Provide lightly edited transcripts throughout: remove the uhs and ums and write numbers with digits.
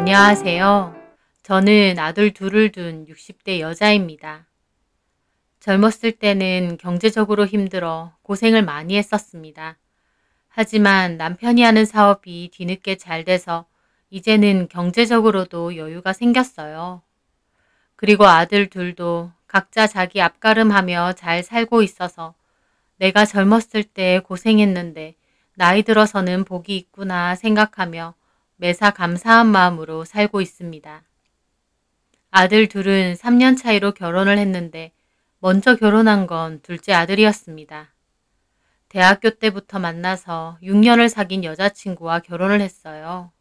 안녕하세요. 저는 아들 둘을 둔 60대 여자입니다. 젊었을 때는 경제적으로 힘들어 고생을 많이 했었습니다. 하지만 남편이 하는 사업이 뒤늦게 잘 돼서 이제는 경제적으로도 여유가 생겼어요. 그리고 아들 둘도 각자 자기 앞가름하며 잘 살고 있어서 내가 젊었을 때 고생했는데 나이 들어서는 복이 있구나 생각하며 매사 감사한 마음으로 살고 있습니다. 아들 둘은 3년 차이로 결혼을 했는데 먼저 결혼한 건 둘째 아들이었습니다. 대학교 때부터 만나서 6년을 사귄 여자친구와 결혼을 했어요.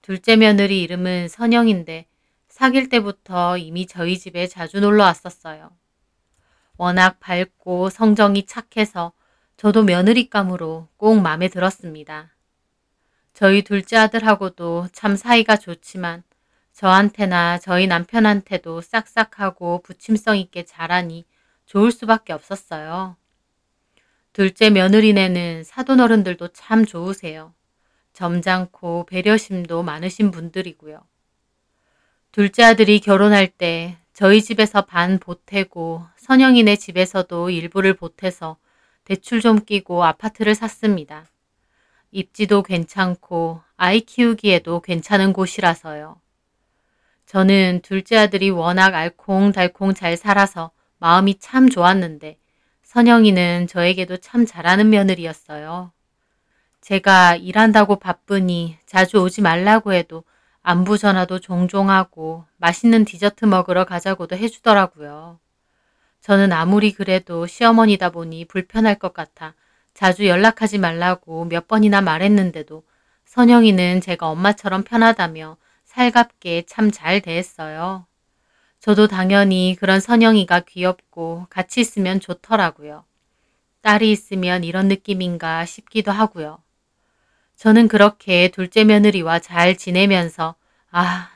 둘째 며느리 이름은 선영인데 사귈 때부터 이미 저희 집에 자주 놀러 왔었어요. 워낙 밝고 성정이 착해서 저도 며느리감으로 꼭 마음에 들었습니다. 저희 둘째 아들하고도 참 사이가 좋지만 저한테나 저희 남편한테도 싹싹하고 부침성 있게 잘하니 좋을 수밖에 없었어요. 둘째 며느리네는 사돈어른들도 참 좋으세요. 점잖고 배려심도 많으신 분들이고요. 둘째 아들이 결혼할 때 저희 집에서 반 보태고 선영이네 집에서도 일부를 보태서 대출 좀 끼고 아파트를 샀습니다. 입지도 괜찮고 아이 키우기에도 괜찮은 곳이라서요. 저는 둘째 아들이 워낙 알콩달콩 잘 살아서 마음이 참 좋았는데 선영이는 저에게도 참 잘하는 며느리였어요. 제가 일한다고 바쁘니 자주 오지 말라고 해도 안부 전화도 종종 하고 맛있는 디저트 먹으러 가자고도 해주더라고요. 저는 아무리 그래도 시어머니다 보니 불편할 것 같아 자주 연락하지 말라고 몇 번이나 말했는데도 선영이는 제가 엄마처럼 편하다며 살갑게 참 잘 대했어요. 저도 당연히 그런 선영이가 귀엽고 같이 있으면 좋더라고요. 딸이 있으면 이런 느낌인가 싶기도 하고요. 저는 그렇게 둘째 며느리와 잘 지내면서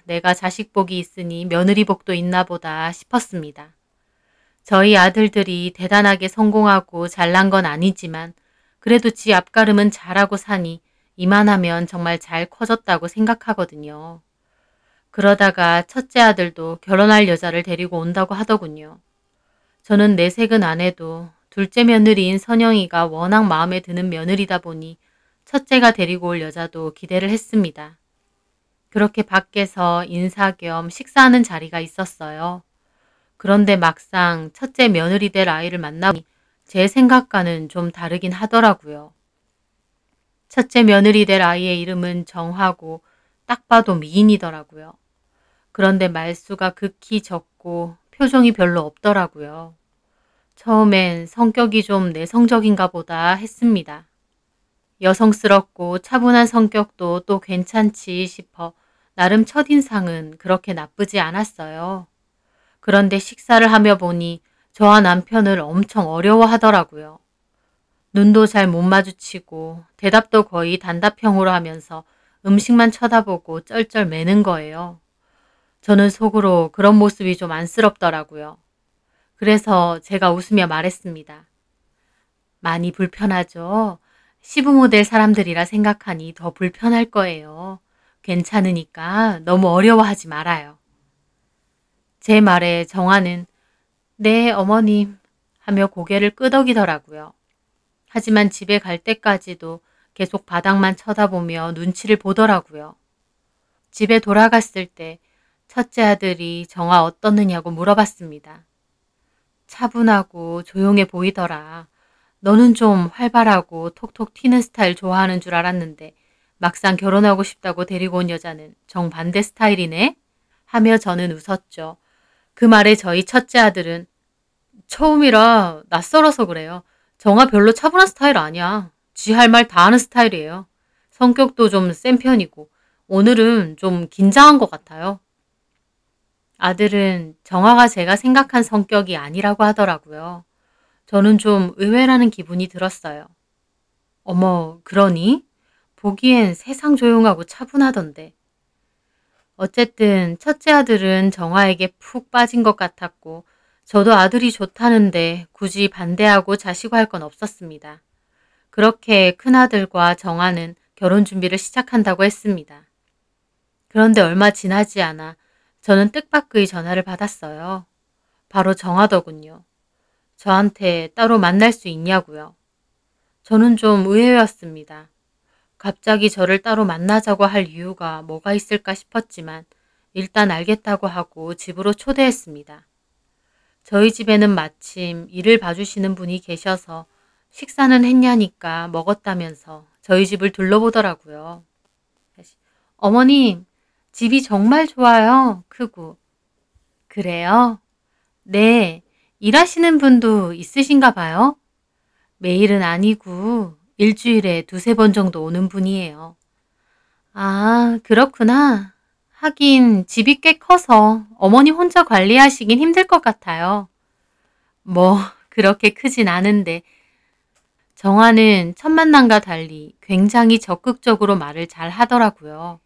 내가 자식 복이 있으니 며느리 복도 있나 보다 싶었습니다. 저희 아들들이 대단하게 성공하고 잘난 건 아니지만 그래도 지 앞가름은 잘하고 사니 이만하면 정말 잘 커졌다고 생각하거든요. 그러다가 첫째 아들도 결혼할 여자를 데리고 온다고 하더군요. 저는 내색은 안 해도 둘째 며느리인 선영이가 워낙 마음에 드는 며느리다 보니 첫째가 데리고 올 여자도 기대를 했습니다. 그렇게 밖에서 인사 겸 식사하는 자리가 있었어요. 그런데 막상 첫째 며느리 될 아이를 만나보니 제 생각과는 좀 다르긴 하더라고요. 첫째 며느리 될 아이의 이름은 정하고 딱 봐도 미인이더라고요. 그런데 말수가 극히 적고 표정이 별로 없더라고요. 처음엔 성격이 좀 내성적인가 보다 했습니다. 여성스럽고 차분한 성격도 또 괜찮지 싶어 나름 첫인상은 그렇게 나쁘지 않았어요. 그런데 식사를 하며 보니 저와 남편을 엄청 어려워하더라고요. 눈도 잘 못 마주치고 대답도 거의 단답형으로 하면서 음식만 쳐다보고 쩔쩔 매는 거예요. 저는 속으로 그런 모습이 좀 안쓰럽더라고요. 그래서 제가 웃으며 말했습니다. 많이 불편하죠? 시부모 될 사람들이라 생각하니 더 불편할 거예요. 괜찮으니까 너무 어려워하지 말아요. 제 말에 정화는 네, 어머님 하며 고개를 끄덕이더라고요. 하지만 집에 갈 때까지도 계속 바닥만 쳐다보며 눈치를 보더라고요. 집에 돌아갔을 때 첫째 아들이 정화 어떻느냐고 물어봤습니다. 차분하고 조용해 보이더라. 너는 좀 활발하고 톡톡 튀는 스타일 좋아하는 줄 알았는데 막상 결혼하고 싶다고 데리고 온 여자는 정반대 스타일이네? 하며 저는 웃었죠. 그 말에 저희 첫째 아들은 처음이라 낯설어서 그래요. 정아 별로 차분한 스타일 아니야. 지 할 말 다 하는 스타일이에요. 성격도 좀 센 편이고 오늘은 좀 긴장한 것 같아요. 아들은 정아가 제가 생각한 성격이 아니라고 하더라고요. 저는 좀 의외라는 기분이 들었어요. 어머, 그러니? 보기엔 세상 조용하고 차분하던데. 어쨌든 첫째 아들은 정아에게 푹 빠진 것 같았고 저도 아들이 좋다는데 굳이 반대하고 자시고할 건 없었습니다. 그렇게 큰아들과 정아는 결혼 준비를 시작한다고 했습니다. 그런데 얼마 지나지 않아 저는 뜻밖의 전화를 받았어요. 바로 정하더군요. 저한테 따로 만날 수 있냐고요. 저는 좀 의외였습니다. 갑자기 저를 따로 만나자고 할 이유가 뭐가 있을까 싶었지만 일단 알겠다고 하고 집으로 초대했습니다. 저희 집에는 마침 일을 봐주시는 분이 계셔서 식사는 했냐니까 먹었다면서 저희 집을 둘러보더라고요. 어머님, 집이 정말 좋아요. 크고. 그래요? 네. 일하시는 분도 있으신가 봐요? 매일은 아니고 일주일에 두세 번 정도 오는 분이에요. 아, 그렇구나. 하긴 집이 꽤 커서 어머니 혼자 관리하시긴 힘들 것 같아요. 뭐, 그렇게 크진 않은데 정화는 첫 만남과 달리 굉장히 적극적으로 말을 잘 하더라고요.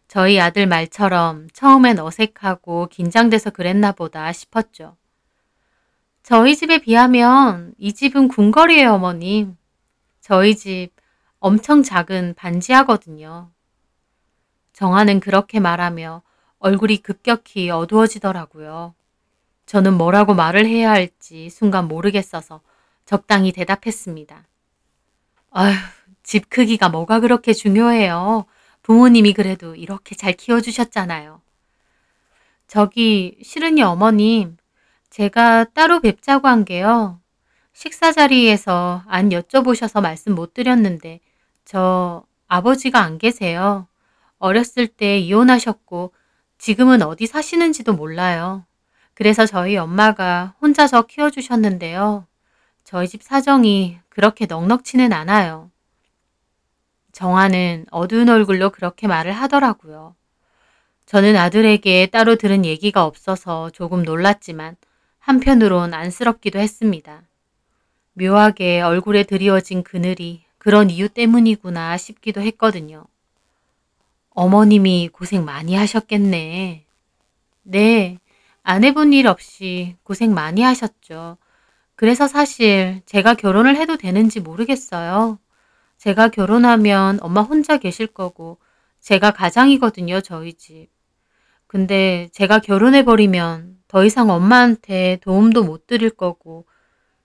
저희 아들 말처럼 처음엔 어색하고 긴장돼서 그랬나 보다 싶었죠. 저희 집에 비하면 이 집은 궁궐이에요, 어머님. 저희 집 엄청 작은 반지하거든요. 정화는 그렇게 말하며 얼굴이 급격히 어두워지더라고요. 저는 뭐라고 말을 해야 할지 순간 모르겠어서 적당히 대답했습니다. 아휴, 집 크기가 뭐가 그렇게 중요해요. 부모님이 그래도 이렇게 잘 키워주셨잖아요. 저기, 실은이 어머님, 제가 따로 뵙자고 한 게요. 식사 자리에서 안 여쭤보셔서 말씀 못 드렸는데, 저 아버지가 안 계세요. 어렸을 때 이혼하셨고, 지금은 어디 사시는지도 몰라요. 그래서 저희 엄마가 혼자 저 키워주셨는데요. 저희 집 사정이 그렇게 넉넉지는 않아요. 정화는 어두운 얼굴로 그렇게 말을 하더라고요. 저는 아들에게 따로 들은 얘기가 없어서 조금 놀랐지만 한편으론 안쓰럽기도 했습니다. 묘하게 얼굴에 드리워진 그늘이 그런 이유 때문이구나 싶기도 했거든요. 어머님이 고생 많이 하셨겠네. 네, 안 해본 일 없이 고생 많이 하셨죠. 그래서 사실 제가 결혼을 해도 되는지 모르겠어요. 제가 결혼하면 엄마 혼자 계실 거고 제가 가장이거든요, 저희 집. 근데 제가 결혼해버리면 더 이상 엄마한테 도움도 못 드릴 거고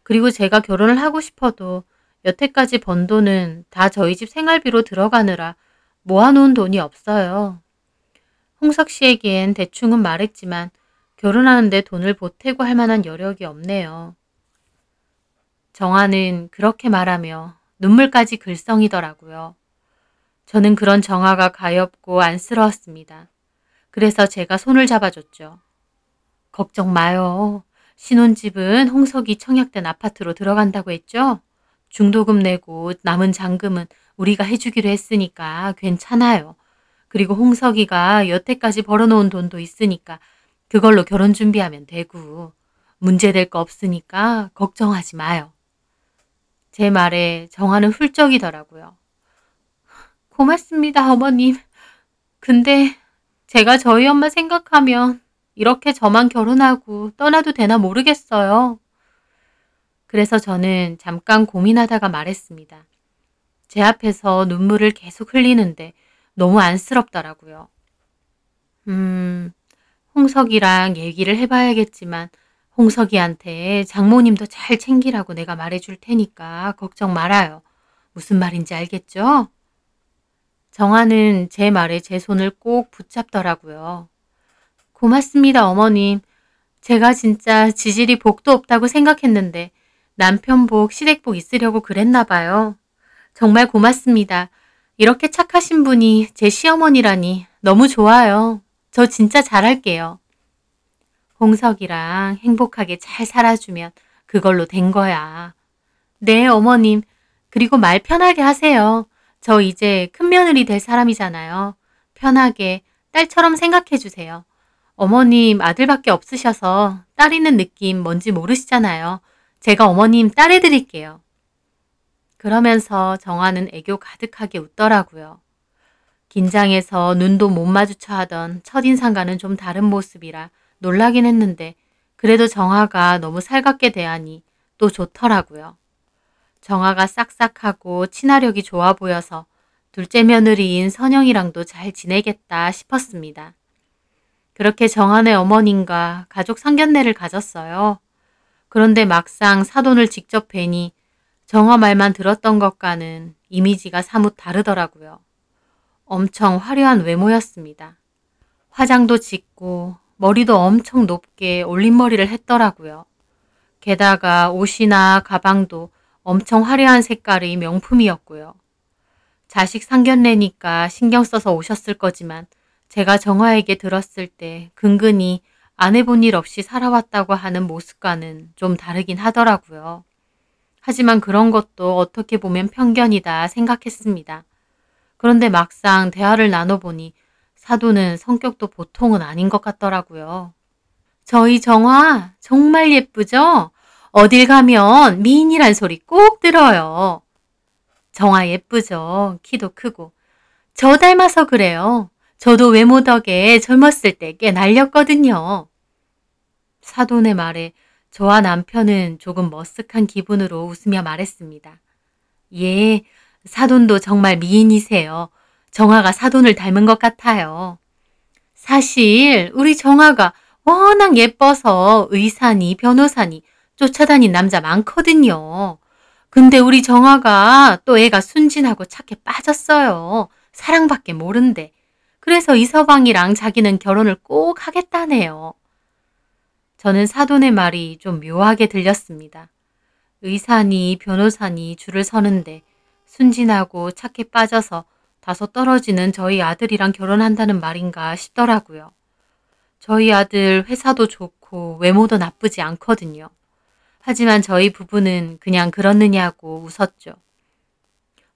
그리고 제가 결혼을 하고 싶어도 여태까지 번 돈은 다 저희 집 생활비로 들어가느라 모아놓은 돈이 없어요. 홍석 씨에겐 대충은 말했지만 결혼하는데 돈을 보태고 할 만한 여력이 없네요. 정화는 그렇게 말하며 눈물까지 글썽이더라고요. 저는 그런 정화가 가엾고 안쓰러웠습니다. 그래서 제가 손을 잡아줬죠. 걱정 마요. 신혼집은 홍석이 청약된 아파트로 들어간다고 했죠? 중도금 내고 남은 잔금은 우리가 해주기로 했으니까 괜찮아요. 그리고 홍석이가 여태까지 벌어놓은 돈도 있으니까 그걸로 결혼 준비하면 되고 문제될 거 없으니까 걱정하지 마요. 제 말에 정화는 훌쩍이더라고요. 고맙습니다, 어머님. 근데 제가 저희 엄마 생각하면 이렇게 저만 결혼하고 떠나도 되나 모르겠어요. 그래서 저는 잠깐 고민하다가 말했습니다. 제 앞에서 눈물을 계속 흘리는데 너무 안쓰럽더라고요. 홍석이랑 얘기를 해봐야겠지만 홍석이한테 장모님도 잘 챙기라고 내가 말해줄 테니까 걱정 말아요. 무슨 말인지 알겠죠? 정화는 제 말에 제 손을 꼭 붙잡더라고요. 고맙습니다, 어머님. 제가 진짜 지질이 복도 없다고 생각했는데 남편 복, 시댁 복 있으려고 그랬나 봐요. 정말 고맙습니다. 이렇게 착하신 분이 제 시어머니라니 너무 좋아요. 저 진짜 잘할게요. 홍석이랑 행복하게 잘 살아주면 그걸로 된 거야. 네, 어머님. 그리고 말 편하게 하세요. 저 이제 큰 며느리 될 사람이잖아요. 편하게 딸처럼 생각해 주세요. 어머님 아들밖에 없으셔서 딸 있는 느낌 뭔지 모르시잖아요. 제가 어머님 딸 해드릴게요. 그러면서 정화는 애교 가득하게 웃더라고요. 긴장해서 눈도 못 마주쳐 하던 첫인상과는 좀 다른 모습이라 놀라긴 했는데 그래도 정화가 너무 살갑게 대하니 또 좋더라고요. 정화가 싹싹하고 친화력이 좋아 보여서 둘째 며느리인 선영이랑도 잘 지내겠다 싶었습니다. 그렇게 정한의 어머님과 가족 상견례를 가졌어요. 그런데 막상 사돈을 직접 뵈니 정화 말만 들었던 것과는 이미지가 사뭇 다르더라고요. 엄청 화려한 외모였습니다. 화장도 짓고 머리도 엄청 높게 올림머리를 했더라고요. 게다가 옷이나 가방도 엄청 화려한 색깔의 명품이었고요. 자식 상견례니까 신경 써서 오셨을 거지만 제가 정화에게 들었을 때 근근히 안 해본 일 없이 살아왔다고 하는 모습과는 좀 다르긴 하더라고요. 하지만 그런 것도 어떻게 보면 편견이다 생각했습니다. 그런데 막상 대화를 나눠보니 사돈은 성격도 보통은 아닌 것 같더라고요. 저희 정화 정말 예쁘죠? 어딜 가면 미인이란 소리 꼭 들어요. 정화 예쁘죠? 키도 크고. 저 닮아서 그래요. 저도 외모 덕에 젊었을 때 꽤 날렸거든요. 사돈의 말에 저와 남편은 조금 머쓱한 기분으로 웃으며 말했습니다. 예, 사돈도 정말 미인이세요. 정화가 사돈을 닮은 것 같아요. 사실 우리 정화가 워낙 예뻐서 의사니 변호사니 쫓아다닌 남자 많거든요. 근데 우리 정화가 또 애가 순진하고 착해 빠졌어요. 사랑밖에 모른대. 그래서 이서방이랑 자기는 결혼을 꼭 하겠다네요. 저는 사돈의 말이 좀 묘하게 들렸습니다. 의사니 변호사니 줄을 서는데 순진하고 착해 빠져서 다소 떨어지는 저희 아들이랑 결혼한다는 말인가 싶더라고요. 저희 아들 회사도 좋고 외모도 나쁘지 않거든요. 하지만 저희 부부는 그냥 그렇느냐고 웃었죠.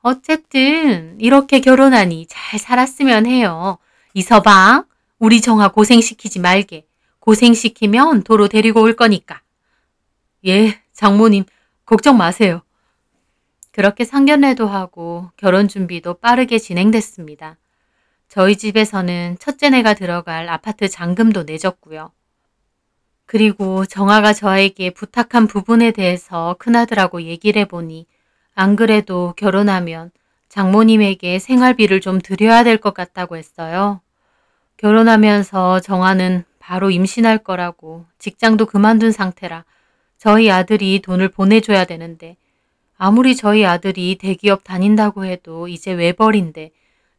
어쨌든 이렇게 결혼하니 잘 살았으면 해요. 이서방, 우리 정아 고생시키지 말게. 고생시키면 도로 데리고 올 거니까. 예, 장모님, 걱정 마세요. 그렇게 상견례도 하고 결혼 준비도 빠르게 진행됐습니다. 저희 집에서는 첫째네가 들어갈 아파트 잔금도 내줬고요. 그리고 정아가 저에게 부탁한 부분에 대해서 큰아들하고 얘기를 해보니 안 그래도 결혼하면 장모님에게 생활비를 좀 드려야 될 것 같다고 했어요. 결혼하면서 정아는 바로 임신할 거라고 직장도 그만둔 상태라 저희 아들이 돈을 보내줘야 되는데 아무리 저희 아들이 대기업 다닌다고 해도 이제 외벌인데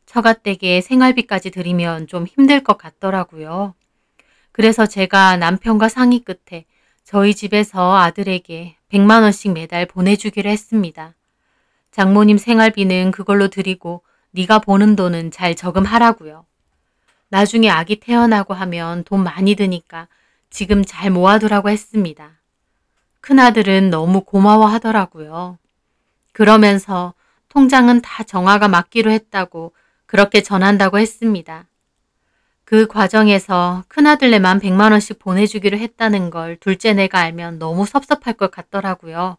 처가댁에 생활비까지 드리면 좀 힘들 것 같더라고요. 그래서 제가 남편과 상의 끝에 저희 집에서 아들에게 100만 원씩 매달 보내주기로 했습니다. 장모님 생활비는 그걸로 드리고 네가 버는 돈은 잘 저금하라고요. 나중에 아기 태어나고 하면 돈 많이 드니까 지금 잘 모아두라고 했습니다. 큰아들은 너무 고마워하더라고요. 그러면서 통장은 다 정아가 맡기로 했다고 그렇게 전한다고 했습니다. 그 과정에서 큰아들네만 100만 원씩 보내주기로 했다는 걸 둘째네가 알면 너무 섭섭할 것 같더라고요.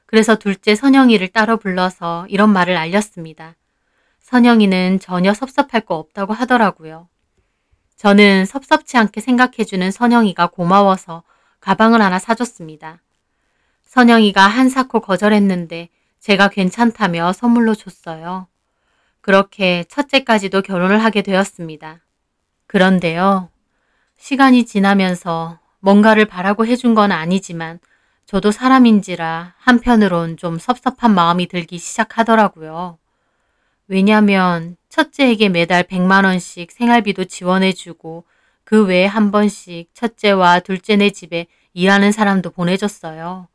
그래서 둘째 선영이를 따로 불러서 이런 말을 알렸습니다. 선영이는 전혀 섭섭할 거 없다고 하더라고요. 저는 섭섭치 않게 생각해주는 선영이가 고마워서 가방을 하나 사줬습니다. 선영이가 한사코 거절했는데 제가 괜찮다며 선물로 줬어요. 그렇게 첫째까지도 결혼을 하게 되었습니다. 그런데요, 시간이 지나면서 뭔가를 바라고 해준 건 아니지만 저도 사람인지라 한편으론 좀 섭섭한 마음이 들기 시작하더라고요. 왜냐면 첫째에게 매달 100만 원씩 생활비도 지원해주고 그 외에 한 번씩 첫째와 둘째네 집에 일하는 사람도 보내줬어요.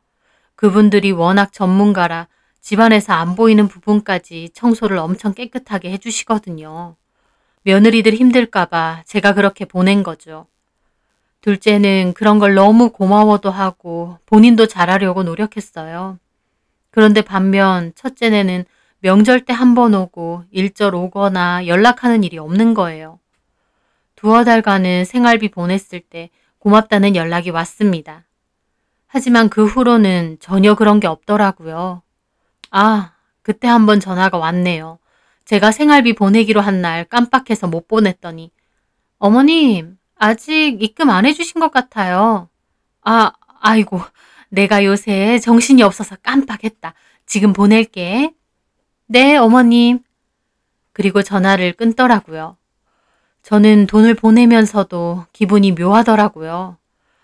그분들이 워낙 전문가라 집안에서 안 보이는 부분까지 청소를 엄청 깨끗하게 해주시거든요. 며느리들 힘들까봐 제가 그렇게 보낸 거죠. 둘째는 그런 걸 너무 고마워도 하고 본인도 잘하려고 노력했어요. 그런데 반면 첫째네는 명절 때 한 번 오고 일절 오거나 연락하는 일이 없는 거예요. 두어 달간은 생활비 보냈을 때 고맙다는 연락이 왔습니다. 하지만 그 후로는 전혀 그런 게 없더라고요. 아, 그때 한 번 전화가 왔네요. 제가 생활비 보내기로 한 날 깜빡해서 못 보냈더니 어머님, 아직 입금 안 해주신 것 같아요. 아이고, 내가 요새 정신이 없어서 깜빡했다. 지금 보낼게. 네, 어머님. 그리고 전화를 끊더라고요. 저는 돈을 보내면서도 기분이 묘하더라고요.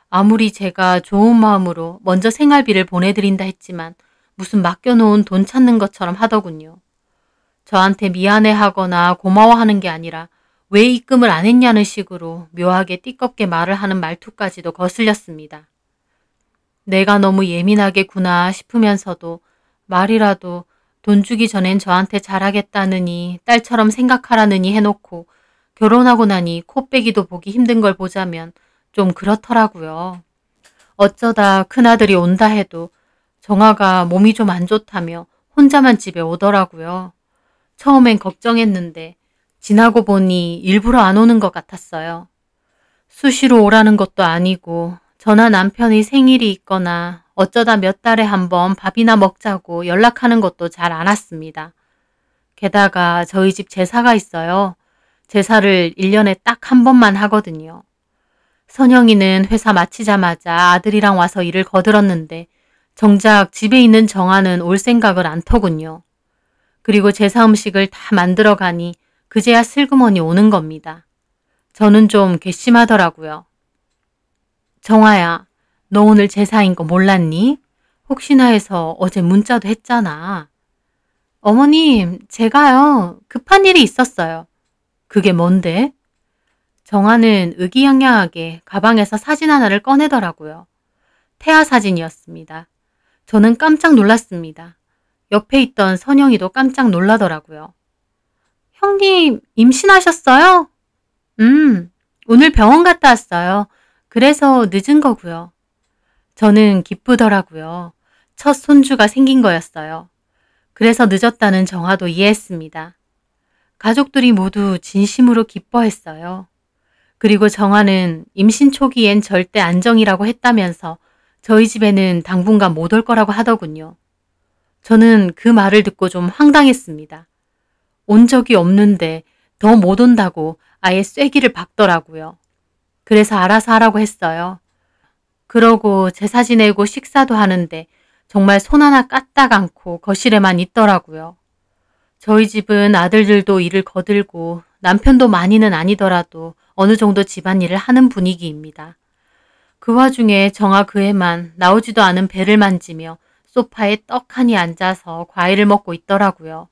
아무리 제가 좋은 마음으로 먼저 생활비를 보내드린다 했지만 무슨 맡겨놓은 돈 찾는 것처럼 하더군요. 저한테 미안해하거나 고마워하는 게 아니라 왜 입금을 안 했냐는 식으로 묘하게 띠껍게 말을 하는 말투까지도 거슬렸습니다. 내가 너무 예민하게구나 싶으면서도 말이라도 돈 주기 전엔 저한테 잘하겠다느니 딸처럼 생각하라느니 해놓고 결혼하고 나니 코빼기도 보기 힘든 걸 보자면 좀 그렇더라고요. 어쩌다 큰아들이 온다 해도 정아가 몸이 좀 안 좋다며 혼자만 집에 오더라고요. 처음엔 걱정했는데 지나고 보니 일부러 안 오는 것 같았어요. 수시로 오라는 것도 아니고 저나 남편의 생일이 있거나 어쩌다 몇 달에 한 번 밥이나 먹자고 연락하는 것도 잘 안 왔습니다. 게다가 저희 집 제사가 있어요. 제사를 1년에 딱 한 번만 하거든요. 선영이는 회사 마치자마자 아들이랑 와서 일을 거들었는데 정작 집에 있는 정아는 올 생각을 안 터군요. 그리고 제사 음식을 다 만들어 가니 그제야 슬그머니 오는 겁니다. 저는 좀 괘씸하더라고요. 정아야, 너 오늘 제사인 거 몰랐니? 혹시나 해서 어제 문자도 했잖아. 어머님, 제가요. 급한 일이 있었어요. 그게 뭔데? 정아는 의기양양하게 가방에서 사진 하나를 꺼내더라고요. 태아 사진이었습니다. 저는 깜짝 놀랐습니다. 옆에 있던 선영이도 깜짝 놀라더라고요. 형님, 임신하셨어요? 오늘 병원 갔다 왔어요. 그래서 늦은 거고요. 저는 기쁘더라고요. 첫 손주가 생긴 거였어요. 그래서 늦었다는 정아도 이해했습니다. 가족들이 모두 진심으로 기뻐했어요. 그리고 정아는 임신 초기엔 절대 안정이라고 했다면서 저희 집에는 당분간 못 올 거라고 하더군요. 저는 그 말을 듣고 좀 황당했습니다. 온 적이 없는데 더 못 온다고 아예 쐐기를 박더라고요. 그래서 알아서 하라고 했어요. 그러고 제사 지내고 식사도 하는데 정말 손 하나 까딱 않고 거실에만 있더라고요. 저희 집은 아들들도 일을 거들고 남편도 많이는 아니더라도 어느 정도 집안일을 하는 분위기입니다. 그 와중에 정아 그 애만 나오지도 않은 배를 만지며 소파에 떡하니 앉아서 과일을 먹고 있더라고요.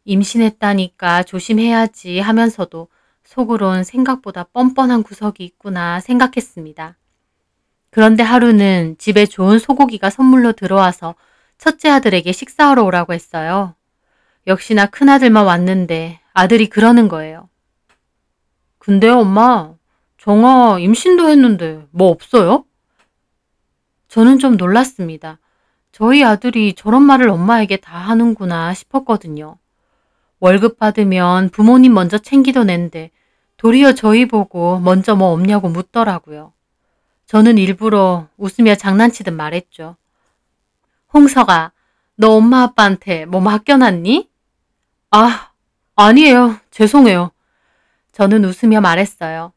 임신했다니까 조심해야지 하면서도 속으론 생각보다 뻔뻔한 구석이 있구나 생각했습니다. 그런데 하루는 집에 좋은 소고기가 선물로 들어와서 첫째 아들에게 식사하러 오라고 했어요. 역시나 큰아들만 왔는데 아들이 그러는 거예요. 근데요, 엄마, 정아 임신도 했는데 뭐 없어요? 저는 좀 놀랐습니다. 저희 아들이 저런 말을 엄마에게 다 하는구나 싶었거든요. 월급 받으면 부모님 먼저 챙기던 앤데 도리어 저희 보고 먼저 뭐 없냐고 묻더라고요. 저는 일부러 웃으며 장난치듯 말했죠. 홍석아, 너 엄마 아빠한테 뭐 맡겨놨니? 아, 아니에요. 죄송해요. 저는 웃으며 말했어요.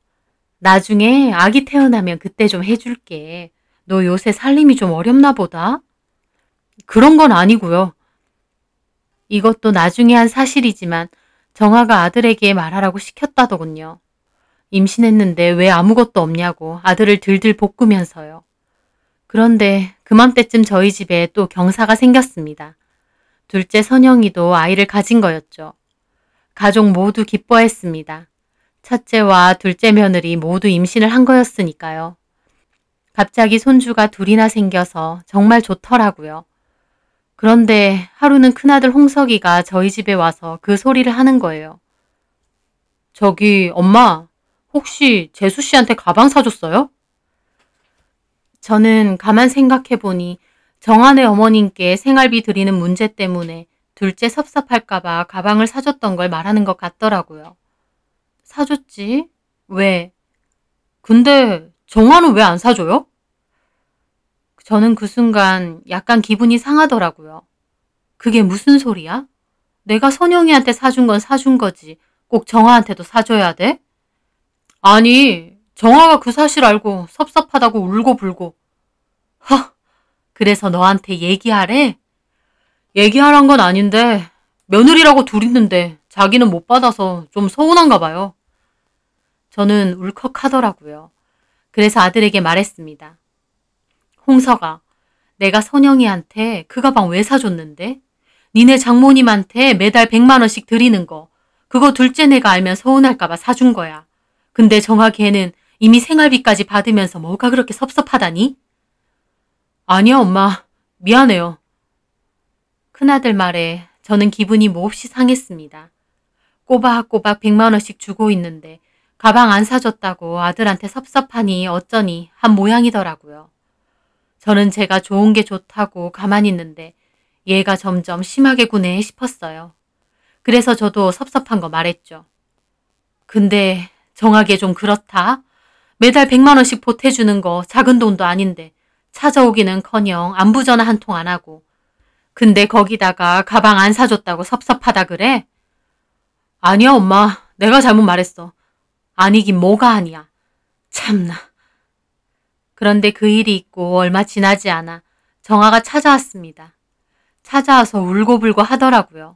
나중에 아기 태어나면 그때 좀 해줄게. 너 요새 살림이 좀 어렵나 보다? 그런 건 아니고요. 이것도 나중에 한 사실이지만 정아가 아들에게 말하라고 시켰다더군요. 임신했는데 왜 아무것도 없냐고 아들을 들들 볶으면서요. 그런데 그맘때쯤 저희 집에 또 경사가 생겼습니다. 둘째 선영이도 아이를 가진 거였죠. 가족 모두 기뻐했습니다. 첫째와 둘째 며느리 모두 임신을 한 거였으니까요. 갑자기 손주가 둘이나 생겨서 정말 좋더라고요. 그런데 하루는 큰아들 홍석이가 저희 집에 와서 그 소리를 하는 거예요. 저기 엄마, 혹시 재수 씨한테 가방 사줬어요? 저는 가만 생각해보니 정한의 어머님께 생활비 드리는 문제 때문에 둘째 섭섭할까봐 가방을 사줬던 걸 말하는 것 같더라고요. 사줬지? 왜? 근데 정한은 왜 안 사줘요? 저는 그 순간 약간 기분이 상하더라고요. 그게 무슨 소리야? 내가 선영이한테 사준 건 사준 거지. 꼭 정아한테도 사줘야 돼? 아니, 정아가 그 사실 알고 섭섭하다고 울고불고. 그래서 너한테 얘기하래? 얘기하란 건 아닌데 며느리라고 둘 있는데 자기는 못 받아서 좀 서운한가 봐요. 저는 울컥하더라고요. 그래서 아들에게 말했습니다. 홍석아, 내가 선영이한테 그 가방 왜 사줬는데? 니네 장모님한테 매달 100만 원씩 드리는 거. 그거 둘째 내가 알면 서운할까 봐 사준 거야. 근데 정아 걔는 이미 생활비까지 받으면서 뭐가 그렇게 섭섭하다니? 아니야, 엄마. 미안해요. 큰아들 말에 저는 기분이 몹시 상했습니다. 꼬박꼬박 100만 원씩 주고 있는데 가방 안 사줬다고 아들한테 섭섭하니 어쩌니 한 모양이더라고요. 저는 제가 좋은 게 좋다고 가만히 있는데 얘가 점점 심하게 구네 싶었어요. 그래서 저도 섭섭한 거 말했죠. 근데 정하게 좀 그렇다. 매달 100만 원씩 보태주는 거 작은 돈도 아닌데 찾아오기는커녕 안부 전화 한 통 안 하고. 근데 거기다가 가방 안 사줬다고 섭섭하다 그래? 아니야, 엄마. 내가 잘못 말했어. 아니긴 뭐가 아니야. 참나. 그런데 그 일이 있고 얼마 지나지 않아 정아가 찾아왔습니다. 찾아와서 울고불고 하더라고요.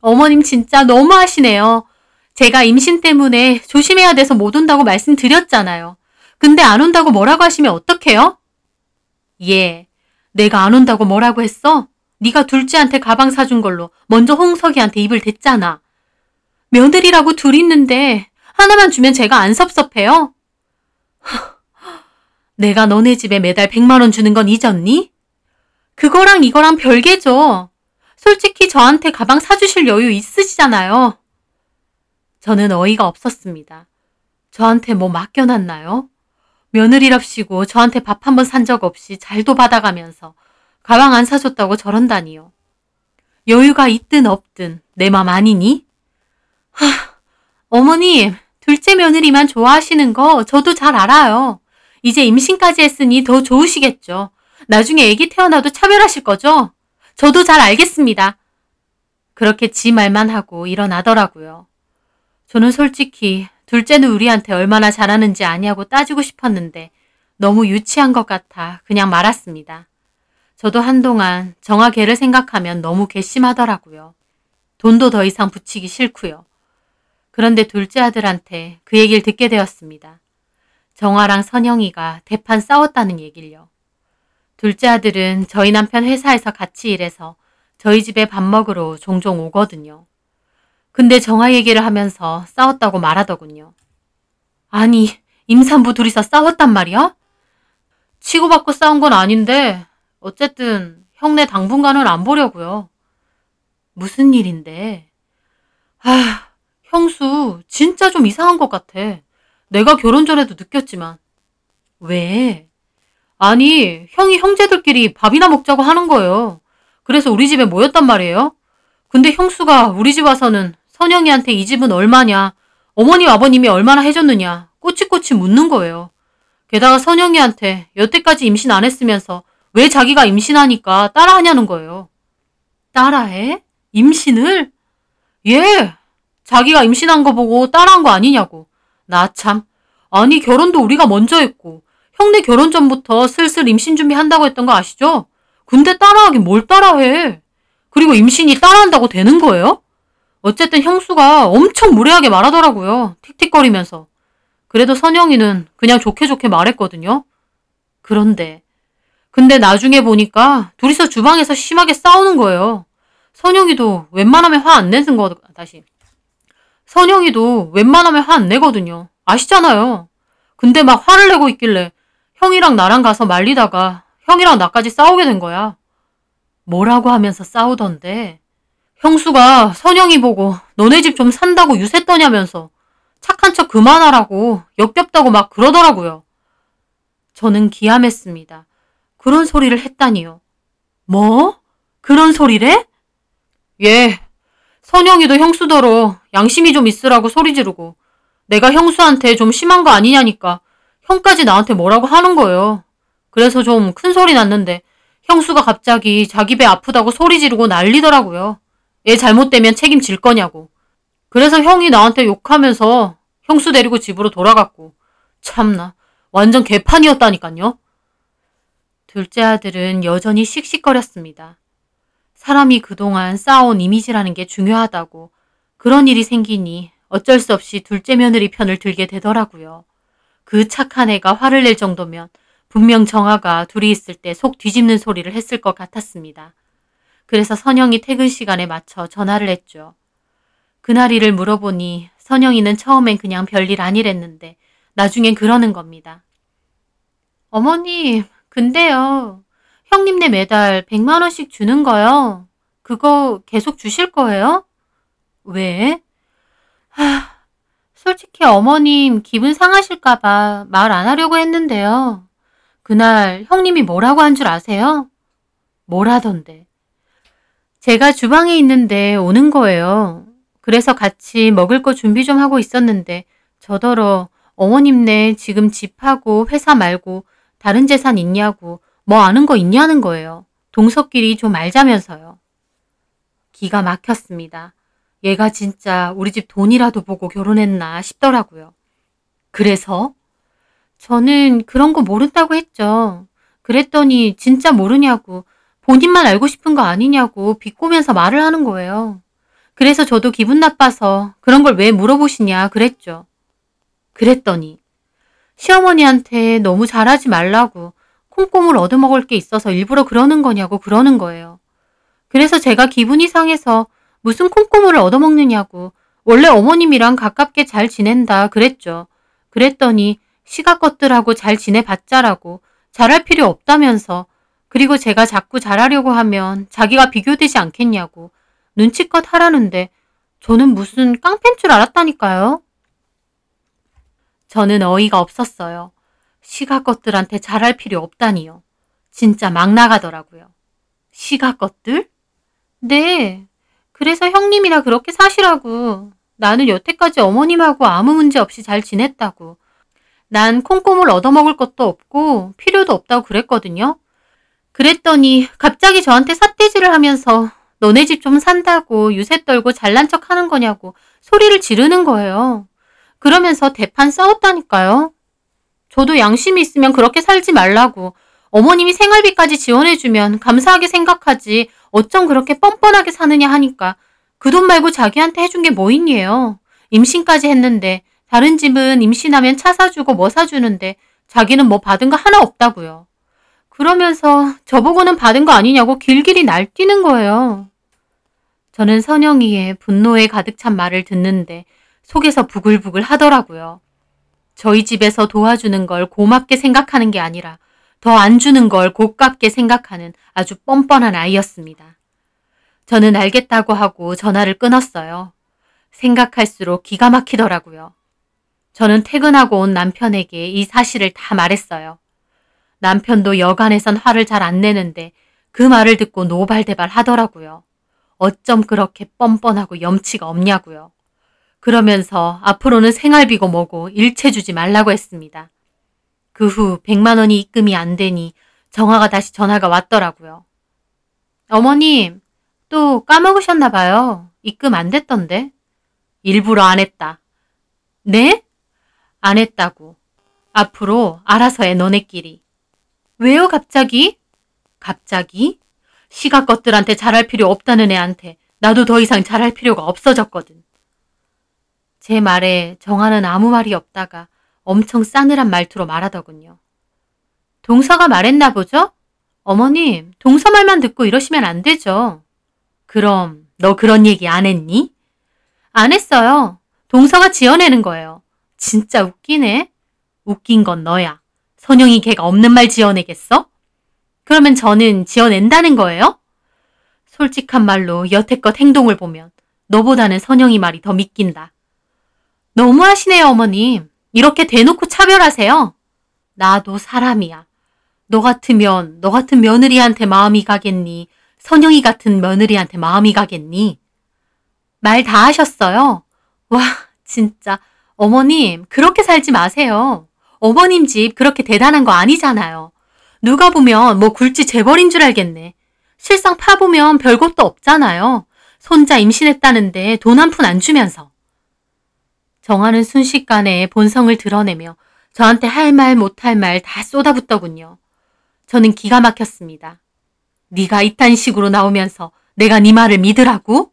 어머님 진짜 너무하시네요. 제가 임신 때문에 조심해야 돼서 못 온다고 말씀드렸잖아요. 근데 안 온다고 뭐라고 하시면 어떡해요? 예, 내가 안 온다고 뭐라고 했어? 네가 둘째한테 가방 사준 걸로 먼저 홍석이한테 입을 댔잖아. 며느리라고 둘 있는데 하나만 주면 제가 안 섭섭해요? 내가 너네 집에 매달 100만 원 주는 건 잊었니? 그거랑 이거랑 별개죠. 솔직히 저한테 가방 사주실 여유 있으시잖아요. 저는 어이가 없었습니다. 저한테 뭐 맡겨놨나요? 며느리랍시고 저한테 밥 한 번 산 적 없이 잘도 받아가면서 가방 안 사줬다고 저런다니요. 여유가 있든 없든 내 맘 아니니? 어머님, 둘째 며느리만 좋아하시는 거 저도 잘 알아요. 이제 임신까지 했으니 더 좋으시겠죠. 나중에 아기 태어나도 차별하실 거죠? 저도 잘 알겠습니다. 그렇게 지 말만 하고 일어나더라고요. 저는 솔직히 둘째는 우리한테 얼마나 잘하는지 아냐고 따지고 싶었는데 너무 유치한 것 같아 그냥 말았습니다. 저도 한동안 정아 걔를 생각하면 너무 괘씸하더라고요. 돈도 더 이상 붙이기 싫고요. 그런데 둘째 아들한테 그 얘기를 듣게 되었습니다. 정아랑 선영이가 대판 싸웠다는 얘길요. 둘째 아들은 저희 남편 회사에서 같이 일해서 저희 집에 밥 먹으러 종종 오거든요. 근데 정아 얘기를 하면서 싸웠다고 말하더군요. 아니, 임산부 둘이서 싸웠단 말이야? 치고받고 싸운 건 아닌데 어쨌든 형네 당분간은 안 보려고요. 무슨 일인데? 형수 진짜 좀 이상한 것 같아. 내가 결혼 전에도 느꼈지만. 왜? 아니, 형이 형제들끼리 밥이나 먹자고 하는 거예요. 그래서 우리 집에 모였단 말이에요. 근데 형수가 우리 집 와서는 선영이한테 이 집은 얼마냐, 어머님 아버님이 얼마나 해줬느냐 꼬치꼬치 묻는 거예요. 게다가 선영이한테 여태까지 임신 안 했으면서 왜 자기가 임신하니까 따라하냐는 거예요. 따라해? 임신을? 예, 자기가 임신한 거 보고 따라한 거 아니냐고. 나 참. 아니 결혼도 우리가 먼저 했고 형네 결혼 전부터 슬슬 임신 준비한다고 했던 거 아시죠? 근데 따라하긴 뭘 따라해. 그리고 임신이 따라한다고 되는 거예요? 어쨌든 형수가 엄청 무례하게 말하더라고요. 틱틱거리면서. 그래도 선영이는 그냥 좋게 좋게 말했거든요. 근데 나중에 보니까 둘이서 주방에서 심하게 싸우는 거예요. 선영이도 웬만하면 화 안 내는 거, 선영이도 웬만하면 화 안 내거든요. 아시잖아요. 근데 막 화를 내고 있길래 형이랑 나랑 가서 말리다가 형이랑 나까지 싸우게 된 거야. 뭐라고 하면서 싸우던데. 형수가 선영이 보고 너네 집 좀 산다고 유세 떠냐면서 착한 척 그만하라고 역겹다고 막 그러더라고요. 저는 기함했습니다. 그런 소리를 했다니요. 뭐? 그런 소리래? 예. 선영이도 형수더러 양심이 좀 있으라고 소리 지르고 내가 형수한테 좀 심한 거 아니냐니까 형까지 나한테 뭐라고 하는 거예요. 그래서 좀 큰 소리 났는데 형수가 갑자기 자기 배 아프다고 소리 지르고 난리더라고요. 얘 잘못되면 책임질 거냐고. 그래서 형이 나한테 욕하면서 형수 데리고 집으로 돌아갔고. 참나, 완전 개판이었다니까요. 둘째 아들은 여전히 씩씩거렸습니다. 사람이 그동안 쌓아온 이미지라는 게 중요하다고. 그런 일이 생기니 어쩔 수 없이 둘째 며느리 편을 들게 되더라고요. 그 착한 애가 화를 낼 정도면 분명 정아가 둘이 있을 때 속 뒤집는 소리를 했을 것 같았습니다. 그래서 선영이 퇴근 시간에 맞춰 전화를 했죠. 그날 일을 물어보니 선영이는 처음엔 그냥 별일 아니랬는데 나중엔 그러는 겁니다. 어머님, 근데요. 형님네 매달 100만 원씩 주는 거요. 그거 계속 주실 거예요? 왜? 솔직히 어머님 기분 상하실까봐 말 안 하려고 했는데요. 그날 형님이 뭐라고 한 줄 아세요? 뭐라던데. 제가 주방에 있는데 오는 거예요. 그래서 같이 먹을 거 준비 좀 하고 있었는데 저더러 어머님네 지금 집하고 회사 말고 다른 재산 있냐고 뭐 아는 거 있냐는 거예요. 동서끼리 좀 알자면서요. 기가 막혔습니다. 얘가 진짜 우리 집 돈이라도 보고 결혼했나 싶더라고요. 그래서 저는 그런 거 모른다고 했죠. 그랬더니 진짜 모르냐고 본인만 알고 싶은 거 아니냐고 비꼬면서 말을 하는 거예요. 그래서 저도 기분 나빠서 그런 걸 왜 물어보시냐 그랬죠. 그랬더니 시어머니한테 너무 잘하지 말라고 콩고물 얻어먹을 게 있어서 일부러 그러는 거냐고 그러는 거예요. 그래서 제가 기분이 상해서 무슨 콩고물을 얻어먹느냐고 원래 어머님이랑 가깝게 잘 지낸다 그랬죠. 그랬더니 시가 것들하고 잘 지내봤자라고 잘할 필요 없다면서 그리고 제가 자꾸 잘하려고 하면 자기가 비교되지 않겠냐고 눈치껏 하라는데 저는 무슨 깡패인 줄 알았다니까요. 저는 어이가 없었어요. 시가 것들한테 잘할 필요 없다니요. 진짜 막 나가더라고요. 시가 것들? 네. 그래서 형님이나 그렇게 사시라고. 나는 여태까지 어머님하고 아무 문제 없이 잘 지냈다고. 난 콩고물 얻어먹을 것도 없고 필요도 없다고 그랬거든요. 그랬더니 갑자기 저한테 삿대질을 하면서 너네 집 좀 산다고 유세 떨고 잘난 척 하는 거냐고 소리를 지르는 거예요. 그러면서 대판 싸웠다니까요. 저도 양심이 있으면 그렇게 살지 말라고. 어머님이 생활비까지 지원해주면 감사하게 생각하지 어쩜 그렇게 뻔뻔하게 사느냐 하니까 그 돈 말고 자기한테 해준 게 뭐 있니에요. 임신까지 했는데 다른 집은 임신하면 차 사주고 뭐 사주는데 자기는 뭐 받은 거 하나 없다고요. 그러면서 저보고는 받은 거 아니냐고 길길이 날뛰는 거예요. 저는 선영이의 분노에 가득 찬 말을 듣는데 속에서 부글부글 하더라고요. 저희 집에서 도와주는 걸 고맙게 생각하는 게 아니라 더 안 주는 걸 고깝게 생각하는 아주 뻔뻔한 아이였습니다. 저는 알겠다고 하고 전화를 끊었어요. 생각할수록 기가 막히더라고요. 저는 퇴근하고 온 남편에게 이 사실을 다 말했어요. 남편도 여간에선 화를 잘 안 내는데 그 말을 듣고 노발대발 하더라고요. 어쩜 그렇게 뻔뻔하고 염치가 없냐고요. 그러면서 앞으로는 생활비고 뭐고 일체 주지 말라고 했습니다. 그 후 100만 원이 입금이 안 되니 정화가 다시 전화가 왔더라고요. 어머님, 또 까먹으셨나 봐요. 입금 안 됐던데. 일부러 안 했다. 네? 안 했다고. 앞으로 알아서 해 너네끼리. 왜요 갑자기? 갑자기? 시가 것들한테 잘할 필요 없다는 애한테 나도 더 이상 잘할 필요가 없어졌거든. 제 말에 정화는 아무 말이 없다가 엄청 싸늘한 말투로 말하더군요. 동서가 말했나 보죠? 어머님, 동서 말만 듣고 이러시면 안 되죠. 그럼 너 그런 얘기 안 했니? 안 했어요. 동서가 지어내는 거예요. 진짜 웃기네. 웃긴 건 너야. 선영이 걔가 없는 말 지어내겠어? 그러면 저는 지어낸다는 거예요? 솔직한 말로 여태껏 행동을 보면 너보다는 선영이 말이 더 믿긴다. 너무하시네요, 어머님. 이렇게 대놓고 차별하세요. 나도 사람이야. 너 같으면 너 같은 며느리한테 마음이 가겠니? 선영이 같은 며느리한테 마음이 가겠니? 말 다 하셨어요. 와, 진짜. 어머님, 그렇게 살지 마세요. 어머님 집 그렇게 대단한 거 아니잖아요. 누가 보면 뭐 굴지 재벌인 줄 알겠네. 실상 파보면 별것도 없잖아요. 손자 임신했다는데 돈 한 푼 안 주면서. 정화는 순식간에 본성을 드러내며 저한테 할 말 못할 말 다 쏟아붓더군요. 저는 기가 막혔습니다. 네가 이딴 식으로 나오면서 내가 네 말을 믿으라고?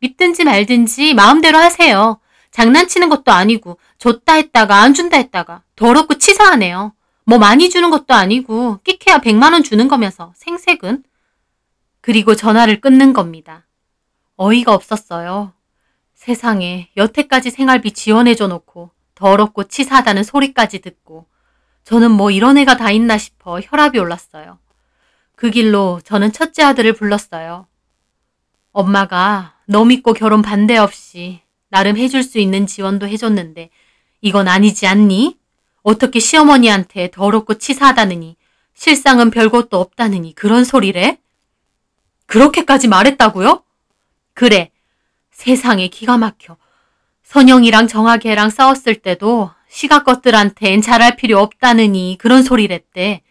믿든지 말든지 마음대로 하세요. 장난치는 것도 아니고 줬다 했다가 안 준다 했다가 더럽고 치사하네요. 뭐 많이 주는 것도 아니고 끼케야 100만 원 주는 거면서 생색은. 그리고 전화를 끊는 겁니다. 어이가 없었어요. 세상에 여태까지 생활비 지원해줘 놓고 더럽고 치사하다는 소리까지 듣고 저는 뭐 이런 애가 다 있나 싶어 혈압이 올랐어요. 그 길로 저는 첫째 아들을 불렀어요. 엄마가 너 믿고 결혼 반대 없이 나름 해줄 수 있는 지원도 해줬는데 이건 아니지 않니? 어떻게 시어머니한테 더럽고 치사하다느니 실상은 별것도 없다느니 그런 소리래? 그렇게까지 말했다고요? 그래. 세상에 기가 막혀. 선영이랑 정학애랑 싸웠을 때도 시가 것들한텐 잘할 필요 없다느니 그런 소리랬대.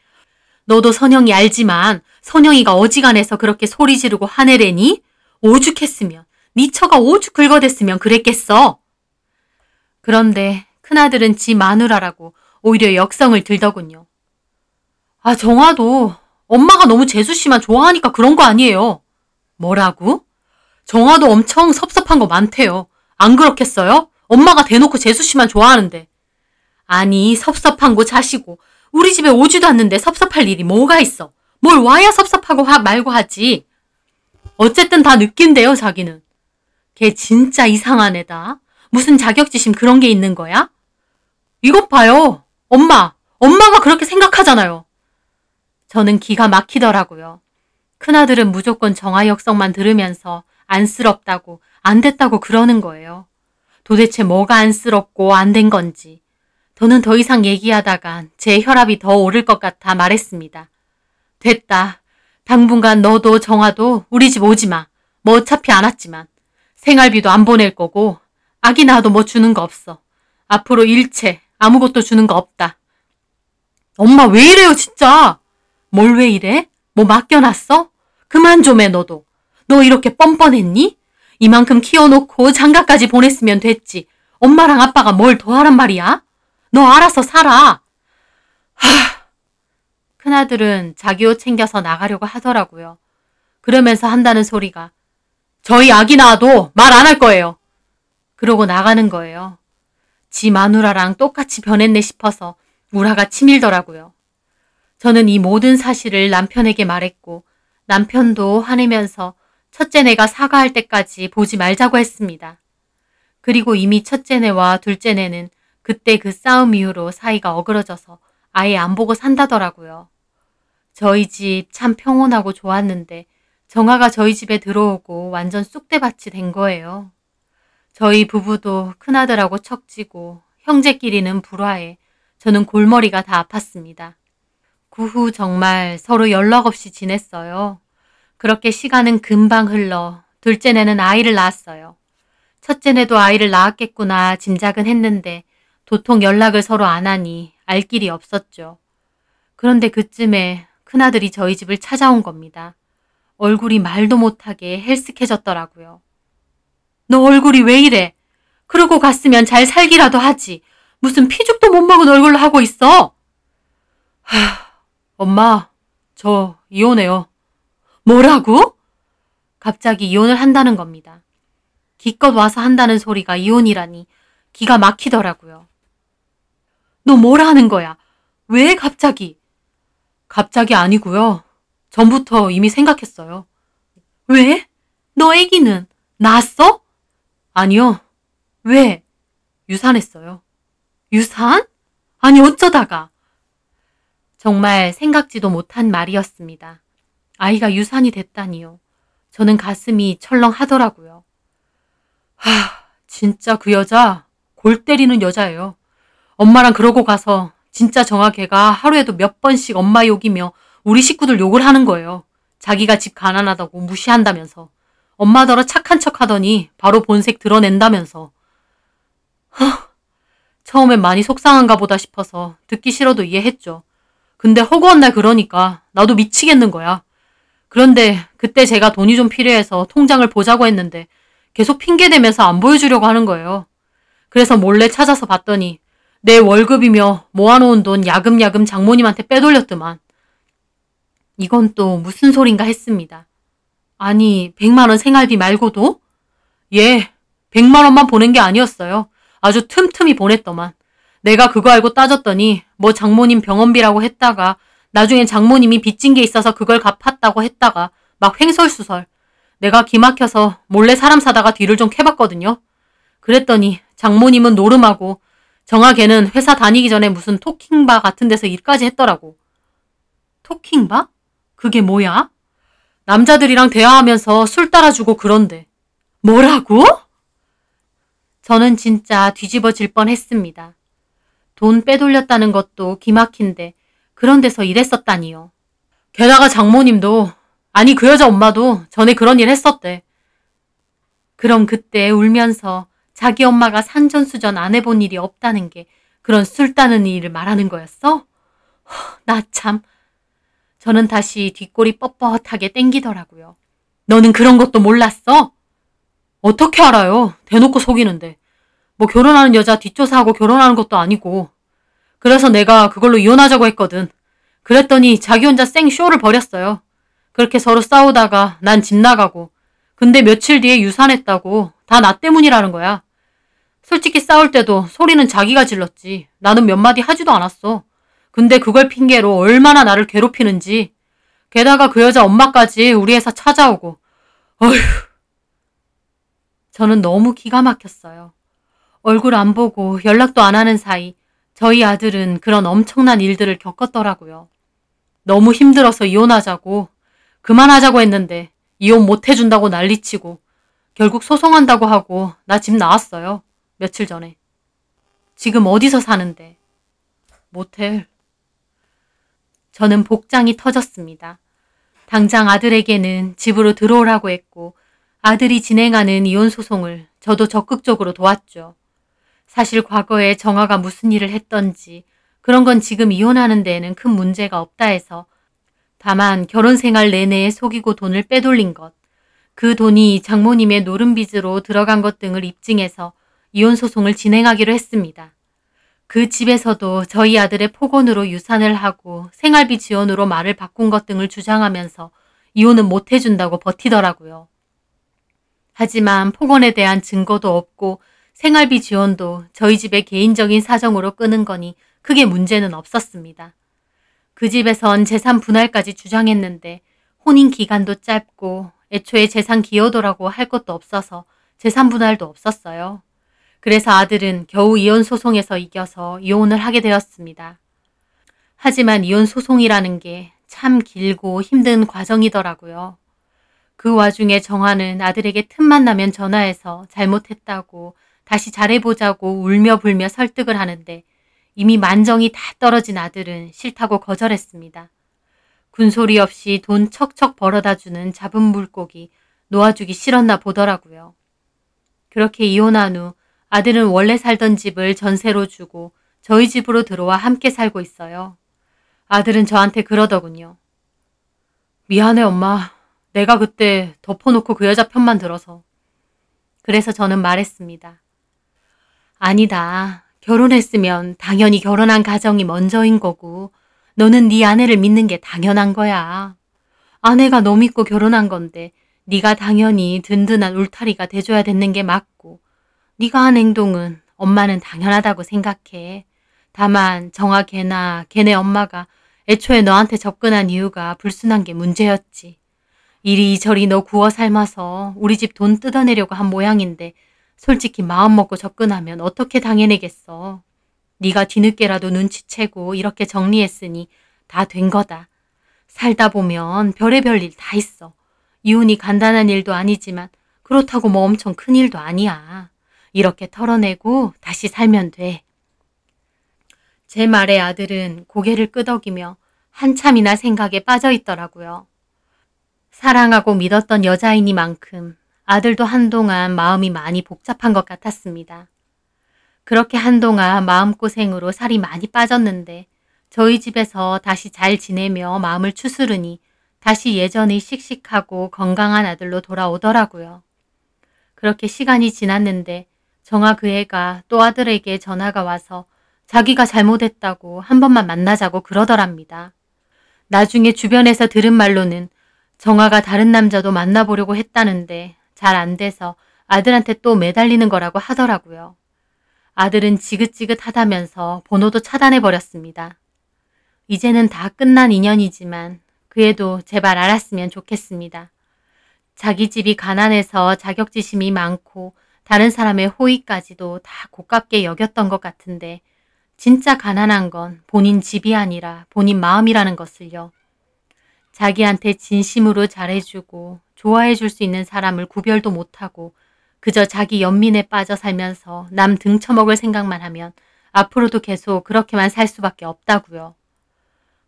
너도 선영이 알지만 선영이가 어지간해서 그렇게 소리 지르고 화내래니? 오죽했으면 네 처가 오죽 긁어댔으면 그랬겠어. 그런데 큰아들은 지 마누라라고 오히려 역성을 들더군요. 정아도 엄마가 너무 재수 씨만 좋아하니까 그런 거 아니에요. 뭐라고? 정아도 엄청 섭섭한 거 많대요. 안 그렇겠어요? 엄마가 대놓고 재수 씨만 좋아하는데. 아니 섭섭한 거 자시고 우리 집에 오지도 않는데 섭섭할 일이 뭐가 있어. 뭘 와야 섭섭하고 말고 하지. 어쨌든 다 느낀대요 자기는. 걔 진짜 이상한 애다. 무슨 자격지심 그런 게 있는 거야? 이것 봐요. 엄마가 그렇게 생각하잖아요. 저는 기가 막히더라고요. 큰아들은 무조건 정아 역성만 들으면서 안쓰럽다고 안 됐다고 그러는 거예요. 도대체 뭐가 안쓰럽고 안 된 건지. 저는 더 이상 얘기하다간 제 혈압이 더 오를 것 같아 말했습니다. 됐다. 당분간 너도 정아도 우리 집 오지 마. 뭐 어차피 안 왔지만. 생활비도 안 보낼 거고 아기 낳아도 뭐 주는 거 없어. 앞으로 일체 아무것도 주는 거 없다. 엄마 왜 이래요 진짜. 뭘 왜 이래? 뭐 맡겨놨어? 그만 좀 해 너도. 너 이렇게 뻔뻔했니? 이만큼 키워놓고 장가까지 보냈으면 됐지. 엄마랑 아빠가 뭘 더 하란 말이야? 너 알아서 살아. 큰아들은 자기 옷 챙겨서 나가려고 하더라고요. 그러면서 한다는 소리가 저희 아기 낳아도 말 안 할 거예요. 그러고 나가는 거예요. 지 마누라랑 똑같이 변했네 싶어서 우라가 치밀더라고요. 저는 이 모든 사실을 남편에게 말했고 남편도 화내면서 첫째네가 사과할 때까지 보지 말자고 했습니다. 그리고 이미 첫째네와 둘째네는 그때 그 싸움 이후로 사이가 어그러져서 아예 안 보고 산다더라고요. 저희 집 참 평온하고 좋았는데 정아가 저희 집에 들어오고 완전 쑥대밭이 된 거예요. 저희 부부도 큰아들하고 척지고 형제끼리는 불화해 저는 골머리가 다 아팠습니다. 그 후 정말 서로 연락 없이 지냈어요. 그렇게 시간은 금방 흘러 둘째네는 아이를 낳았어요. 첫째네도 아이를 낳았겠구나 짐작은 했는데 도통 연락을 서로 안 하니 알 길이 없었죠. 그런데 그쯤에 큰아들이 저희 집을 찾아온 겁니다. 얼굴이 말도 못하게 헬쓱해졌더라고요. 너 얼굴이 왜 이래? 그러고 갔으면 잘 살기라도 하지. 무슨 피죽도 못 먹은 얼굴로 하고 있어? 엄마, 저 이혼해요. 뭐라고? 갑자기 이혼을 한다는 겁니다. 기껏 와서 한다는 소리가 이혼이라니 기가 막히더라고요. 너 뭘 하는 거야? 왜 갑자기? 갑자기 아니고요. 전부터 이미 생각했어요. 왜? 너 애기는 낳았어? 아니요. 왜? 유산했어요. 유산? 아니 어쩌다가? 정말 생각지도 못한 말이었습니다. 아이가 유산이 됐다니요. 저는 가슴이 철렁하더라고요. 진짜 그 여자 골 때리는 여자예요. 엄마랑 그러고 가서 진짜 정확걔가 하루에도 몇 번씩 엄마 욕이며 우리 식구들 욕을 하는 거예요. 자기가 집 가난하다고 무시한다면서. 엄마더러 착한 척 하더니 바로 본색 드러낸다면서. 처음엔 많이 속상한가 보다 싶어서 듣기 싫어도 이해했죠. 근데 허구한 날 그러니까 나도 미치겠는 거야. 그런데 그때 제가 돈이 좀 필요해서 통장을 보자고 했는데 계속 핑계대면서 안 보여주려고 하는 거예요. 그래서 몰래 찾아서 봤더니 내 월급이며 모아놓은 돈 야금야금 장모님한테 빼돌렸더만. 이건 또 무슨 소린가 했습니다. 아니, 100만 원 생활비 말고도? 예, 100만 원만 보낸 게 아니었어요. 아주 틈틈이 보냈더만. 내가 그거 알고 따졌더니 뭐 장모님 병원비라고 했다가 나중엔 장모님이 빚진 게 있어서 그걸 갚았다고 했다가 막 횡설수설. 내가 기막혀서 몰래 사람 사다가 뒤를 좀 캐봤거든요. 그랬더니 장모님은 노름하고 정아 걔는 회사 다니기 전에 무슨 토킹바 같은 데서 일까지 했더라고. 토킹바? 그게 뭐야? 남자들이랑 대화하면서 술 따라주고 그런데. 뭐라고? 저는 진짜 뒤집어질 뻔했습니다. 돈 빼돌렸다는 것도 기막힌데 그런 데서 일했었다니요. 게다가 장모님도, 아니 그 여자 엄마도 전에 그런 일 했었대. 그럼 그때 울면서 자기 엄마가 산전수전 안 해본 일이 없다는 게 그런 술 따는 일을 말하는 거였어? 나 참. 저는 다시 뒷골이 뻣뻣하게 땡기더라고요. 너는 그런 것도 몰랐어? 어떻게 알아요? 대놓고 속이는데. 뭐 결혼하는 여자 뒷조사하고 결혼하는 것도 아니고. 그래서 내가 그걸로 이혼하자고 했거든. 그랬더니 자기 혼자 생쇼를 벌였어요. 그렇게 서로 싸우다가 난 집 나가고. 근데 며칠 뒤에 유산했다고. 다 나 때문이라는 거야. 솔직히 싸울 때도 소리는 자기가 질렀지. 나는 몇 마디 하지도 않았어. 근데 그걸 핑계로 얼마나 나를 괴롭히는지. 게다가 그 여자 엄마까지 우리 회사 찾아오고. 어휴. 저는 너무 기가 막혔어요. 얼굴 안 보고 연락도 안 하는 사이 저희 아들은 그런 엄청난 일들을 겪었더라고요. 너무 힘들어서 이혼하자고, 그만하자고 했는데 이혼 못 해준다고 난리치고 결국 소송한다고 하고 나 집 나왔어요. 며칠 전에. 지금 어디서 사는데? 모텔. 저는 복장이 터졌습니다. 당장 아들에게는 집으로 들어오라고 했고 아들이 진행하는 이혼 소송을 저도 적극적으로 도왔죠. 사실 과거에 정아가 무슨 일을 했던지 그런 건 지금 이혼하는 데에는 큰 문제가 없다 해서, 다만 결혼 생활 내내 속이고 돈을 빼돌린 것, 그 돈이 장모님의 노름빚으로 들어간 것 등을 입증해서 이혼 소송을 진행하기로 했습니다. 그 집에서도 저희 아들의 폭언으로 유산을 하고 생활비 지원으로 말을 바꾼 것 등을 주장하면서 이혼은 못 해준다고 버티더라고요. 하지만 폭언에 대한 증거도 없고 생활비 지원도 저희 집의 개인적인 사정으로 끄는 거니 크게 문제는 없었습니다. 그 집에선 재산 분할까지 주장했는데 혼인 기간도 짧고 애초에 재산 기여도라고 할 것도 없어서 재산 분할도 없었어요. 그래서 아들은 겨우 이혼 소송에서 이겨서 이혼을 하게 되었습니다. 하지만 이혼 소송이라는 게 참 길고 힘든 과정이더라고요. 그 와중에 정화는 아들에게 틈만 나면 전화해서 잘못했다고 다시 잘해보자고 울며 불며 설득을 하는데 이미 만정이 다 떨어진 아들은 싫다고 거절했습니다. 군소리 없이 돈 척척 벌어다주는 잡은 물고기 놓아주기 싫었나 보더라고요. 그렇게 이혼한 후 아들은 원래 살던 집을 전세로 주고 저희 집으로 들어와 함께 살고 있어요. 아들은 저한테 그러더군요. 미안해 엄마. 내가 그때 덮어놓고 그 여자 편만 들어서. 그래서 저는 말했습니다. 아니다. 결혼했으면 당연히 결혼한 가정이 먼저인 거고 너는 네 아내를 믿는 게 당연한 거야. 아내가 너 믿고 결혼한 건데 네가 당연히 든든한 울타리가 돼줘야 되는 게 맞고 네가 한 행동은 엄마는 당연하다고 생각해. 다만 정아 걔나 걔네 엄마가 애초에 너한테 접근한 이유가 불순한 게 문제였지. 이리저리 너 구워 삶아서 우리 집 돈 뜯어내려고 한 모양인데 솔직히 마음 먹고 접근하면 어떻게 당해내겠어. 네가 뒤늦게라도 눈치채고 이렇게 정리했으니 다 된 거다. 살다 보면 별의별 일 다 있어. 이혼이 간단한 일도 아니지만 그렇다고 뭐 엄청 큰 일도 아니야. 이렇게 털어내고 다시 살면 돼. 제 말에 아들은 고개를 끄덕이며 한참이나 생각에 빠져 있더라고요. 사랑하고 믿었던 여자이니만큼 아들도 한동안 마음이 많이 복잡한 것 같았습니다. 그렇게 한동안 마음고생으로 살이 많이 빠졌는데 저희 집에서 다시 잘 지내며 마음을 추스르니 다시 예전의 씩씩하고 건강한 아들로 돌아오더라고요. 그렇게 시간이 지났는데 정아 그 애가 또 아들에게 전화가 와서 자기가 잘못했다고 한 번만 만나자고 그러더랍니다. 나중에 주변에서 들은 말로는 정아가 다른 남자도 만나보려고 했다는데 잘 안 돼서 아들한테 또 매달리는 거라고 하더라고요. 아들은 지긋지긋하다면서 번호도 차단해버렸습니다. 이제는 다 끝난 인연이지만 그애도 제발 알았으면 좋겠습니다. 자기 집이 가난해서 자격지심이 많고 다른 사람의 호의까지도 다 고깝게 여겼던 것 같은데 진짜 가난한 건 본인 집이 아니라 본인 마음이라는 것을요. 자기한테 진심으로 잘해주고 좋아해줄 수 있는 사람을 구별도 못하고 그저 자기 연민에 빠져 살면서 남 등쳐먹을 생각만 하면 앞으로도 계속 그렇게만 살 수밖에 없다고요.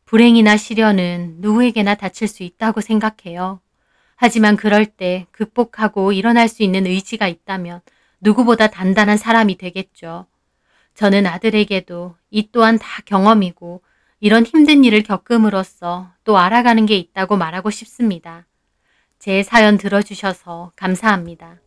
불행이나 시련은 누구에게나 닥칠 수 있다고 생각해요. 하지만 그럴 때 극복하고 일어날 수 있는 의지가 있다면 누구보다 단단한 사람이 되겠죠. 저는 아들에게도 이 또한 다 경험이고 이런 힘든 일을 겪음으로써 또 알아가는 게 있다고 말하고 싶습니다. 제 사연 들어주셔서 감사합니다.